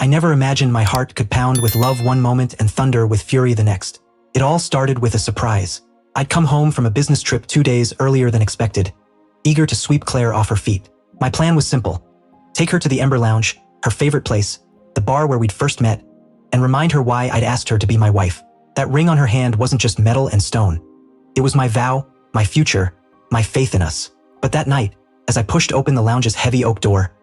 I never imagined my heart could pound with love one moment and thunder with fury the next. It all started with a surprise. I'd come home from a business trip 2 days earlier than expected, eager to sweep Claire off her feet. My plan was simple. Take her to the Ember Lounge, her favorite place, the bar where we'd first met, and remind her why I'd asked her to be my wife. That ring on her hand wasn't just metal and stone. It was my vow, my future, my faith in us. But that night, as I pushed open the lounge's heavy oak door,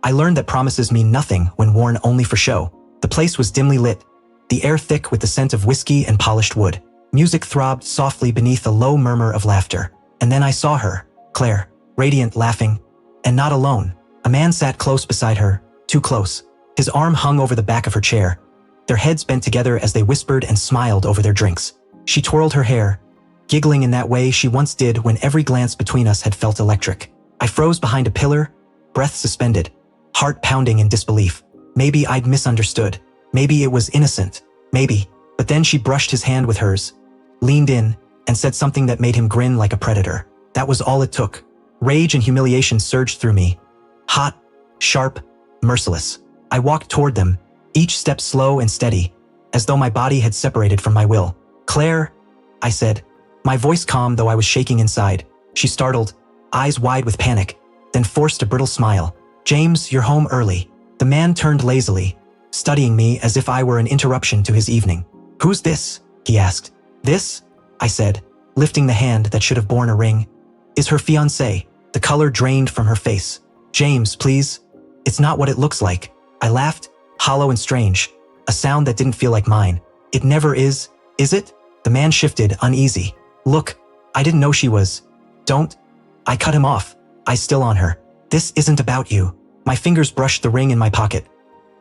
I learned that promises mean nothing when worn only for show. The place was dimly lit, the air thick with the scent of whiskey and polished wood. Music throbbed softly beneath a low murmur of laughter. And then I saw her, Claire, radiant, laughing, and not alone. A man sat close beside her, too close. His arm hung over the back of her chair, their heads bent together as they whispered and smiled over their drinks. She twirled her hair, giggling in that way she once did when every glance between us had felt electric. I froze behind a pillar, breath suspended, heart pounding in disbelief. Maybe I'd misunderstood. Maybe it was innocent. Maybe. But then she brushed his hand with hers, leaned in, and said something that made him grin like a predator. That was all it took. Rage and humiliation surged through me. Hot, sharp, merciless. I walked toward them, each step slow and steady, as though my body had separated from my will. "Claire," I said, my voice calm though I was shaking inside. She startled, eyes wide with panic, then forced a brittle smile. "James, you're home early." The man turned lazily, studying me as if I were an interruption to his evening. "Who's this?" he asked. "This," I said, lifting the hand that should have borne a ring, "is her fiancé." The color drained from her face. "James, please. It's not what it looks like." I laughed, hollow and strange, a sound that didn't feel like mine. "It never is it?" The man shifted, uneasy. "Look, I didn't know she was." "Don't." I cut him off, eyes still on her. "This isn't about you." My fingers brushed the ring in my pocket,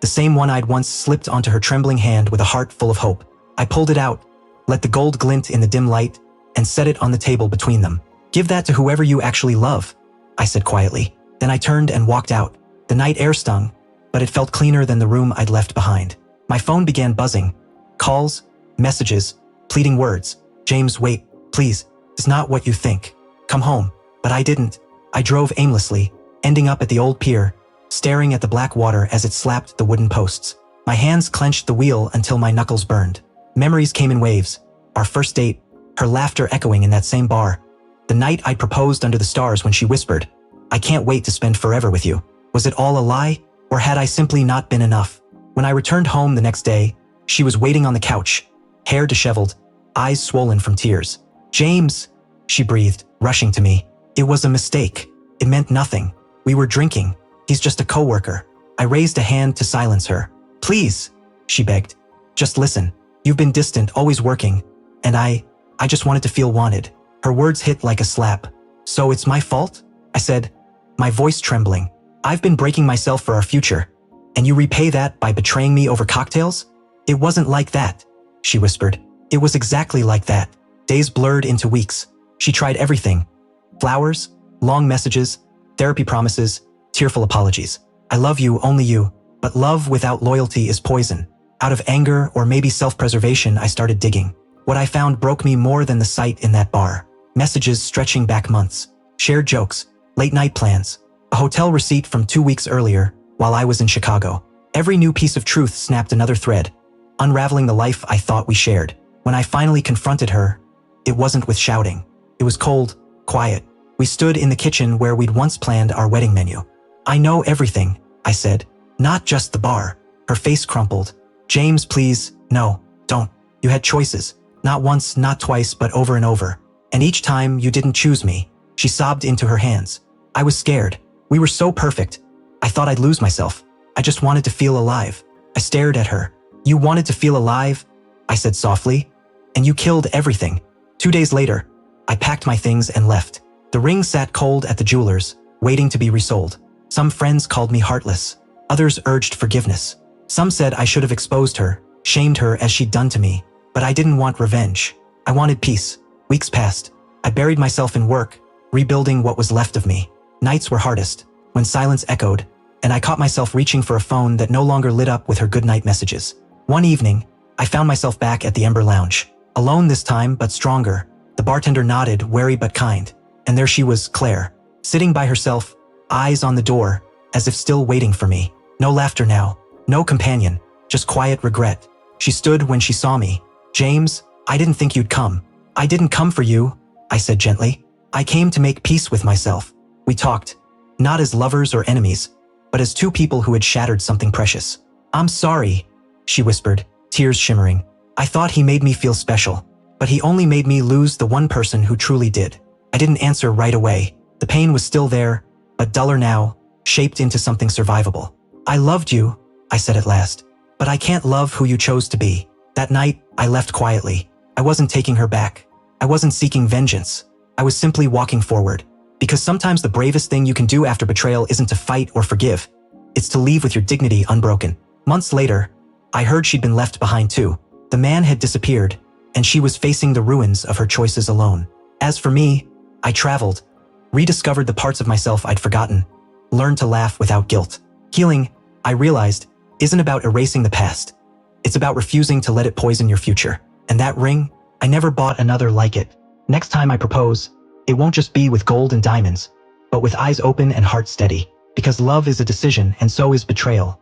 the same one I'd once slipped onto her trembling hand with a heart full of hope. I pulled it out, let the gold glint in the dim light, and set it on the table between them. "Give that to whoever you actually love," I said quietly. Then I turned and walked out. The night air stung, but it felt cleaner than the room I'd left behind. My phone began buzzing. Calls, messages, pleading words. "James, wait, please. It's not what you think. Come home." But I didn't. I drove aimlessly, ending up at the old pier, staring at the black water as it slapped the wooden posts. My hands clenched the wheel until my knuckles burned. Memories came in waves. Our first date, her laughter echoing in that same bar. The night I'd proposed under the stars when she whispered, "I can't wait to spend forever with you." Was it all a lie, or had I simply not been enough? When I returned home the next day, she was waiting on the couch, hair disheveled, eyes swollen from tears. "James," she breathed, rushing to me. "It was a mistake. It meant nothing. We were drinking. He's just a coworker." I raised a hand to silence her. "Please," she begged. "Just listen. You've been distant, always working, and I just wanted to feel wanted." Her words hit like a slap. "So it's my fault?" I said, my voice trembling. "I've been breaking myself for our future, and you repay that by betraying me over cocktails?" "It wasn't like that," she whispered. "It was exactly like that." Days blurred into weeks. She tried everything. Flowers, long messages, therapy promises, tearful apologies. "I love you, only you." But love without loyalty is poison. Out of anger or maybe self-preservation, I started digging. What I found broke me more than the sight in that bar. Messages stretching back months. Shared jokes. Late-night plans. A hotel receipt from 2 weeks earlier, while I was in Chicago. Every new piece of truth snapped another thread, unraveling the life I thought we shared. When I finally confronted her, it wasn't with shouting. It was cold, quiet. We stood in the kitchen where we'd once planned our wedding menu. "I know everything," I said. "Not just the bar." Her face crumpled. "James, please, no, don't. You had choices. Not once, not twice, but over and over. And each time you didn't choose me." She sobbed into her hands. I was scared. We were so perfect. I thought I'd lose myself. I just wanted to feel alive. I stared at her. "You wanted to feel alive?" I said softly. "And you killed everything." 2 days later, I packed my things and left. The ring sat cold at the jeweler's, waiting to be resold. Some friends called me heartless. Others urged forgiveness. Some said I should have exposed her, shamed her as she'd done to me. But I didn't want revenge. I wanted peace. Weeks passed. I buried myself in work, rebuilding what was left of me. Nights were hardest, when silence echoed, and I caught myself reaching for a phone that no longer lit up with her goodnight messages. One evening, I found myself back at the Ember Lounge. Alone this time, but stronger. The bartender nodded, wary but kind. And there she was, Claire, sitting by herself, eyes on the door, as if still waiting for me. No laughter now. No companion, just quiet regret. She stood when she saw me. James, I didn't think you'd come. I didn't come for you, I said gently. I came to make peace with myself. We talked, not as lovers or enemies, but as two people who had shattered something precious. I'm sorry, she whispered, tears shimmering. I thought he made me feel special, but he only made me lose the one person who truly did. I didn't answer right away. The pain was still there, but duller now, shaped into something survivable. I loved you, I said at last, but I can't love who you chose to be. That night, I left quietly. I wasn't taking her back. I wasn't seeking vengeance. I was simply walking forward. Because sometimes the bravest thing you can do after betrayal isn't to fight or forgive. It's to leave with your dignity unbroken. Months later, I heard she'd been left behind too. The man had disappeared, and she was facing the ruins of her choices alone. As for me, I traveled, rediscovered the parts of myself I'd forgotten, learned to laugh without guilt. Healing, I realized, isn't about erasing the past. It's about refusing to let it poison your future. And that ring, I never bought another like it. Next time I propose, it won't just be with gold and diamonds, but with eyes open and heart steady. Because love is a decision, and so is betrayal.